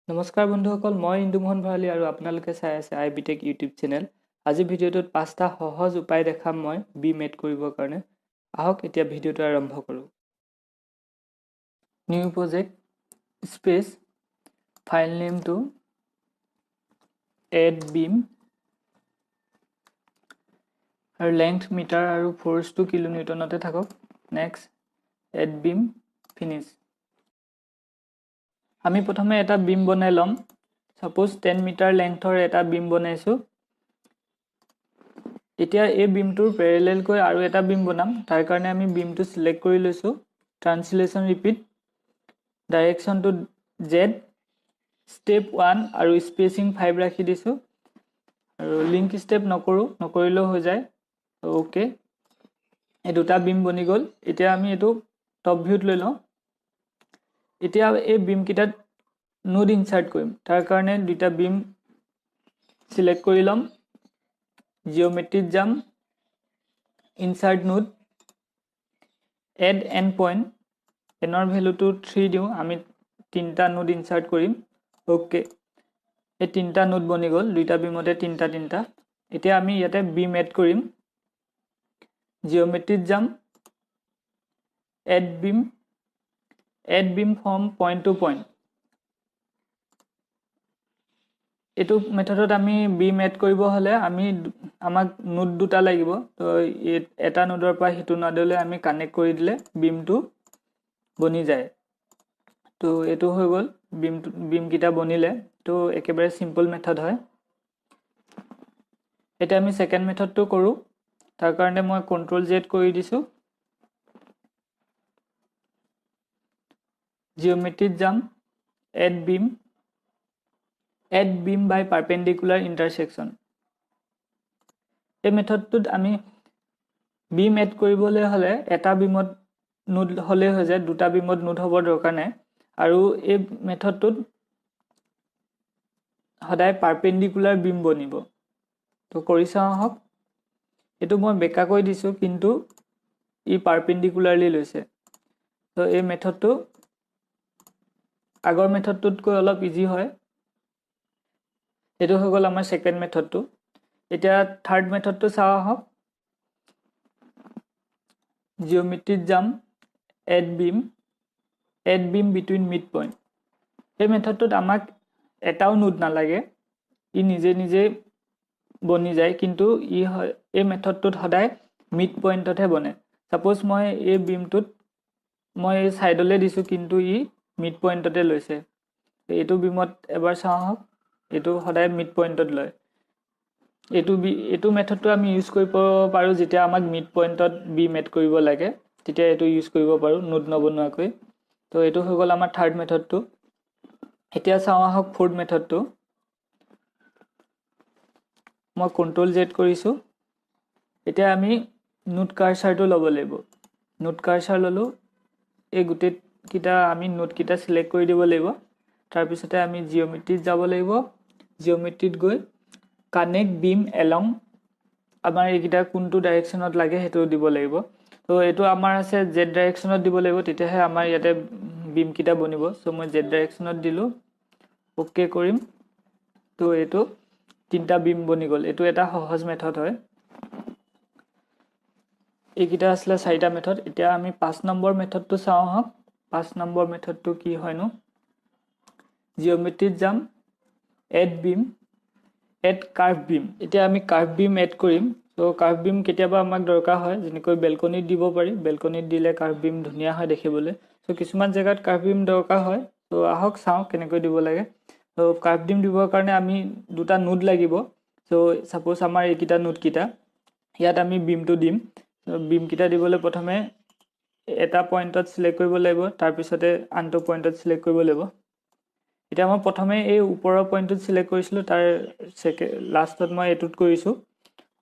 নমস্কাৰ বন্ধুসকল, মই ইন্দুমোহন ভৰালী আৰু আপোনালোকে চাই আছে আইবিটেক ইউটিউব চেনেল। আজি ভিডিঅ'টোত 5টা সহজ উপায় দেখাম মই বিম এড কৰিবৰ কাৰণে। আহক এতিয়া ভিডিঅ'টো আৰম্ভ কৰোঁ। নিউ প্ৰজেক্ট স্পেচ ফাইল নেমটো এড বিম আৰু লেংথ মিটাৰ আৰু ফ'ৰ্চটো কিলোনিউটনতে থাকক। Next add beam finish. আমি প্ৰথমে এটা বিম বনাই ল'ম। সাপোজ 10 মিটাৰ লেংথৰ এটা বিম বনাইছোঁ। এতিয়া এই বিমটোৰ পেৰেলেলকৈ আৰু এটা বিম বনাম। তাৰ কাৰণে আমি বিমটো সিলেক্ট কৰি লৈছোঁ। ট্ৰান্সলেশ্যন ৰিপিট, ডাইৰেকশ্যনটো জেড, ষ্টেপ 1 আৰু স্পেচিং 5 ৰাখি দিছোঁ। আৰু লিংক ষ্টেপ নকৰিলেও হৈ যায়। ওকে, এই দুটা বিম বনি গ'ল। এতিয়া আমি এইটো টপ ভিউত লৈ লওঁ। এতিয়া এই বিমকেইটাত নোড ইনচাৰ্ট কৰিম। তাৰ কাৰণে দুটা বিম সিলেক্ট কৰি ল'ম। জিঅ'মেট্ৰিত যাম, insert node, add end point, এনৰ ভেলুটো 3 দিওঁ। আমি 3টা নোড ইনচাৰ্ট কৰিম। ওকে, এই 3টা নোড বনি গ'ল। দুইটা বিমতে 3টা। এতিয়া আমি ইয়াতে বিম এড কৰিম। জিঅ'মেট্ৰিত যাম, add beam from point to point. এইটো মেথডত আমি বিম এড কৰিব হ'লে আমাক নোড দুটা লাগিব। তো এটা নোডৰ পৰা সিটো নোডলৈ আমি কানেক্ট কৰি দিলে বিমটো বনি যায়। তো এইটো হৈ গ'ল বিমকেইটা বনিলে। তো একেবাৰে চিম্পল মেথড হয়। এতিয়া আমি ছেকেণ্ড মেথডটো কৰোঁ। তাৰ কাৰণে মই কণ্ট্ৰল জেড কৰি দিছোঁ। জিঅ'মেট্ৰিত যাম, এড বিম বাই পাৰ্পেণ্ডিকুলাৰ ইণ্টাৰছেকশ্যন। এই মেথডটোত আমি বিম এড কৰিবলৈ হ'লে এটা বিমত নোড হ'লেই হৈ যায়, দুটা বিমত নোড হ'ব দৰকাৰ নাই। আৰু এই মেথডটোত সদায় পাৰ্পেণ্ডিকুলাৰ বিম বনিব। তো কৰি চাওঁ আহক। এইটো মই বেকা কৰি দিছোঁ, কিন্তু ই পাৰ্পেণ্ডিকুলাৰলি লৈছে। তো এই মেথডটো আগৰ মেথডটোতকৈ অলপ ইজি হয়। এইটো হৈ গ'ল আমাৰ ছেকেণ্ড মেথডটো। এতিয়া থাৰ্ড মেথডটো চাওঁ আহক। জিঅ'মেট্ৰিত যাম, add beam between mid point. এই মেথডটোত আমাক এটাও নোড নালাগে, ই নিজে বনি যায়। কিন্তু এই মেথডটোত সদায় মিড পইণ্টতহে বনে। সাপোজ মই এই বিমটোত মই এই ছাইডলৈ দিছোঁ, কিন্তু ই মিড পইণ্টতে লৈছে। এইটো বিমত এবাৰ চাওঁ আহক। এইটো সদায় মিড পইণ্টত লয়। এইটো মেথডটো আমি ইউজ কৰিব পাৰোঁ যেতিয়া আমাক মিড পইণ্টত বিম এড কৰিব লাগে, তেতিয়া এইটো ইউজ কৰিব পাৰোঁ নোড নবনোৱাকৈ। তো এইটো হৈ গ'ল আমাৰ থাৰ্ড মেথডটো। এতিয়া চাওঁ আহক ফ'ৰ্থ মেথডটো। মই কণ্ট্ৰল জেড কৰিছোঁ। এতিয়া আমি নোড কাৰ্চাৰটো ল'ব লাগিব। নোড কাৰ্চাৰ ল'লোঁ। এই গোটেইকেইটা আমি নোডকেইটা চিলেক্ট কৰি দিব লাগিব। তাৰপিছতে আমি জিঅ'মেট্ৰিত যাব লাগিব। জিঅ'মেট্ৰিত গৈ কানেক্ট বিম এলং, আমাৰ এইকেইটা কোনটো ডাইৰেকশ্যনত লাগে সেইটো দিব লাগিব। তো এইটো আমাৰ আছে জেড ডাইৰেকশ্যনত দিব লাগিব, তেতিয়াহে আমাৰ ইয়াতে বিমকেইটা বনিব। চ' মই জেড ডাইৰেকশ্যনত দিলোঁ। অ'কে কৰিম। তো এইটো 3টা বিম বনি গ'ল। এইটো এটা সহজ মেথড হয়। এইকেইটা আছিলে 4টা মেথড। এতিয়া আমি 5 নম্বৰ মেথডটো চাওঁ আহক। 5 নম্বৰ মেথডটো কি হয়নো? জিঅ'মেট্ৰিত যাম, এড কাৰ্ভ বিম। এতিয়া আমি কাৰ্ভ বিম এড কৰিম। তো কাৰ্ভ বিম কেতিয়াবা আমাক দৰকাৰ হয়, যেনেকৈ বেলকনিত দিব পাৰি। বেলকনিত দিলে কাৰ্ভ বিম ধুনীয়া হয় দেখিবলৈ। তো কিছুমান জেগাত কাৰ্ভ বিম দৰকাৰ হয়। তো আহক চাওঁ কেনেকৈ দিব লাগে। তো কাৰ্ভ বিম দিবৰ কাৰণে আমি দুটা নোড লাগিব। চ' সাপোজ আমাৰ এইকেইটা নোডকেইটা, ইয়াত আমি বিমটো দিম। বিমকেইটা দিবলৈ প্ৰথমে এটা পইণ্টত চিলেক্ট কৰিব লাগিব, তাৰপিছতে আনটো পইণ্টত চিলেক্ট কৰিব লাগিব। এতিয়া মই প্ৰথমে এই ওপৰৰ পইণ্টটোত চিলেক্ট কৰিছিলোঁ, তাৰ লাষ্টত মই এইটোত কৰিছোঁ।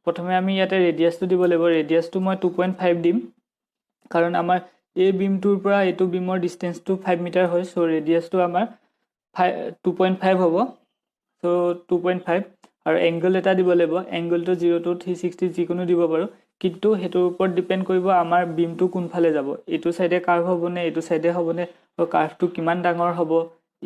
প্ৰথমে আমি ইয়াতে ৰেডিয়াছটো দিব লাগিব। ৰেডিয়াছটো মই 2.5 দিম, কাৰণ আমাৰ এই বিমটোৰ পৰা এইটো বিমৰ ডিষ্টেঞ্চটো 5 মিটাৰ হয়। চ' ৰেডিয়াছটো আমাৰ 2.5 হ'ব। চ' 2.5 আৰু এংগল এটা দিব লাগিব। এংগলটো 0 to 360 যিকোনো দিব পাৰোঁ, কিন্তু সেইটোৰ ওপৰত ডিপেণ্ড কৰিব আমাৰ বিমটো কোনফালে যাব। এইটো চাইডে কাৰ্ভ হ'বনে, এইটো চাইডে হ'বনে, কাৰ্ভটো কিমান ডাঙৰ হ'ব,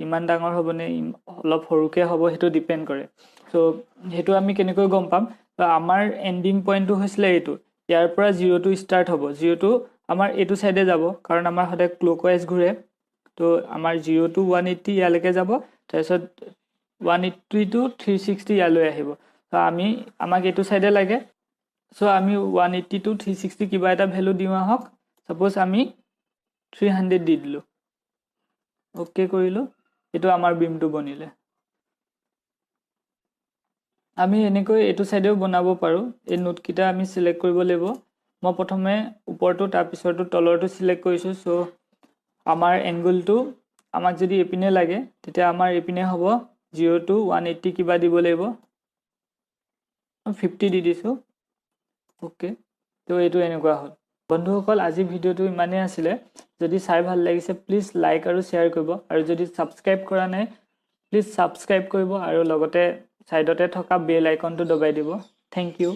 ইমান ডাঙৰ হ'বনে অলপ সৰুকৈ হ'ব সেইটো ডিপেণ্ড কৰে চ' সেইটো আমি কেনেকৈ গম পাম আমাৰ এণ্ডিং পইণ্টটো হৈছিলে এইটো ইয়াৰ পৰা 0 টো ষ্টাৰ্ট হ'ব 0 টো আমাৰ এইটো চাইডে যাব কাৰণ আমাৰ সদায় ক্লকৱাইজ ঘূৰে তো আমাৰ 0 to 180 ইয়ালৈকে যাব তাৰপিছত 180 to 360 ইয়ালৈ আহিব তো আমাক এইটো চাইডে লাগে চ' আমি 180 to 360 কিবা এটা ভ্যালু দিওঁ আহক সাপোজ আমি 300 দি দিলো ওকে কৰিলো এটো আমাৰ বিমটো বনিলে আমি এনেকৈ এটো সাইডেও বনাব পাৰো এই নোট কিটা আমি সিলেক্ট কৰিব লাগিব মই প্ৰথমে ওপৰটো তাৰ পিছৰটো তলৰটো সিলেক্ট কৰিছো সো আমাৰ এংগলটো আমাক যদি এপিনে লাগে তেতিয়া আমাৰ এপিনে হ'ব 0 to 180 কিবা দিব লাগিব 50 দি দিছো ওকে তো এটো এনেকুৱা হ'ল বন্ধুসকল আজি ভিডিওটো ইমানে আছিলে যদি চাই ভাল লাগিছে প্লিজ লাইক আৰু শেয়াৰ কৰিব আৰু যদি সাবস্ক্ৰাইব কৰা নাই প্লিজ সাবস্ক্ৰাইব কৰিব আৰু লগতে সাইডতে থকা বেল আইকনটো দবাই দিব থ্যাংক ইউ